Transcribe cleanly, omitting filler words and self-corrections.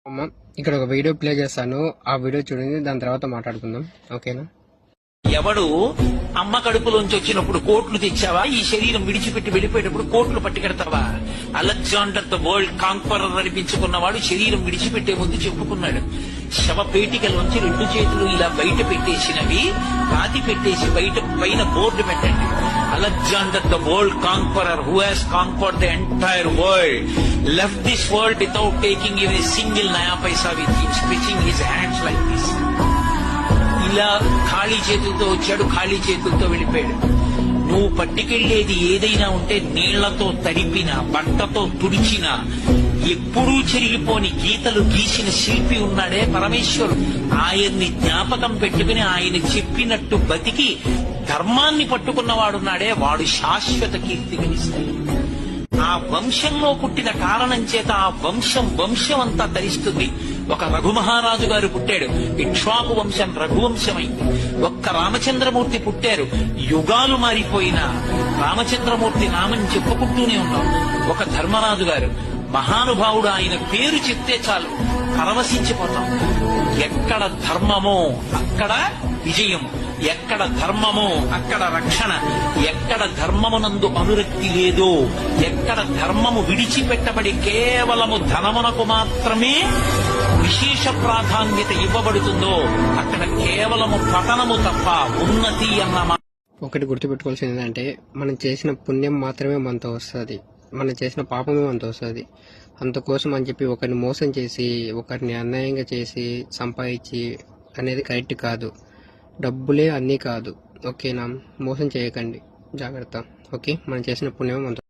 అమ్మ ఇక్కడ ఒక వీడియో ప్లే చేస్తాను, ఆ వీడియో చూడండి, దాని తర్వాత మాట్లాడుకుందాం. ఓకేనా? ఎవడు అమ్మ కడుపులోంచి వచ్చినప్పుడు కోట్లు తెచ్చావా? ఈ శరీరం విడిచిపెట్టి వెళ్ళిపోయేటప్పుడు కోట్లు పట్టుకెడతావా? అలెగ్జాండర్ ద వరల్డ్ కాంక్వరర్ అనిపించుకున్నవాడు శరీరం విడిచిపెట్టే ముందు చెప్పుకున్నాడు, శవ పేటికలోంచి 2 చేతులు ఇలా బయట పెట్టేసినవి పాతి పెట్టేసి బయట పైన బోర్డు పెట్టండి. Alexander the world conqueror who has conquered the entire world left this world without taking a single naya paisa with him, stretching his hands like this. ఇలా ఖాళీ చేతులతో వచ్చాడు, ఖాళీ చేతులతో వెళ్ళిపోయాడు. నువ్వు పట్టుకెళ్లేది ఏదైనా ఉంటే నీళ్లతో తడిపిన, బట్టతో తుడిచిన, ఎప్పుడూ చెరిగిపోని గీతలు గీసిన శిల్పి ఉన్నాడే పరమేశ్వరుడు. ఆయన్ని జ్ఞాపకం పెట్టుకుని ఆయన చెప్పినట్టు బతికి ధర్మాన్ని పట్టుకున్నవాడున్నాడే, వాడు శాశ్వత కీర్తి గణిస్తాడు. ఆ వంశంలో పుట్టిన కారణం చేత ఆ వంశం అంతా తరిస్తుంది. ఒక రఘుమహారాజు గారు పుట్టాడు, ఇక్ష్వాకు వంశం రఘువంశమైంది. ఒక్క రామచంద్రమూర్తి పుట్టారు, యుగాలు మారిపోయినా రామచంద్రమూర్తి నామం చెప్పుకుంటూనే ఉన్నాం. ఒక ధర్మరాజు గారు మహానుభావుడు, ఆయన పేరు చెప్తే చాలు పరవశించిపోతాం. ఎక్కడ ధర్మమో అక్కడ విజయము, ఎక్కడ ధర్మమో అక్కడ రక్షణ, ఎక్కడ ధర్మమునందు అనురక్తి లేదో, ఎక్కడ ధర్మము విడిచిపెట్టబడి కేవలము ధనమునకు మాత్రమే విశేష ప్రాధాన్యత ఇవ్వబడుతుందో అక్కడ కేవలము పతనము తప్ప ఉన్నతి అన్న. ఒకటి గుర్తుపెట్టుకోవాల్సింది ఏంటంటే, మనం చేసిన పుణ్యం మాత్రమే మనతో వస్తుంది, మనం చేసిన పాపమే మనతో వస్తుంది. అందుకోసం అని చెప్పి ఒకరిని మోసం చేసి, ఒకరిని అన్యాయంగా చేసి సంపాదించి అనేది కరెక్ట్ కాదు. డబ్బులే అన్నీ కాదు. ఓకేనా? మోసం చేయకండి, జాగ్రత్త. ఓకే, మనం చేసిన పుణ్యం మనతో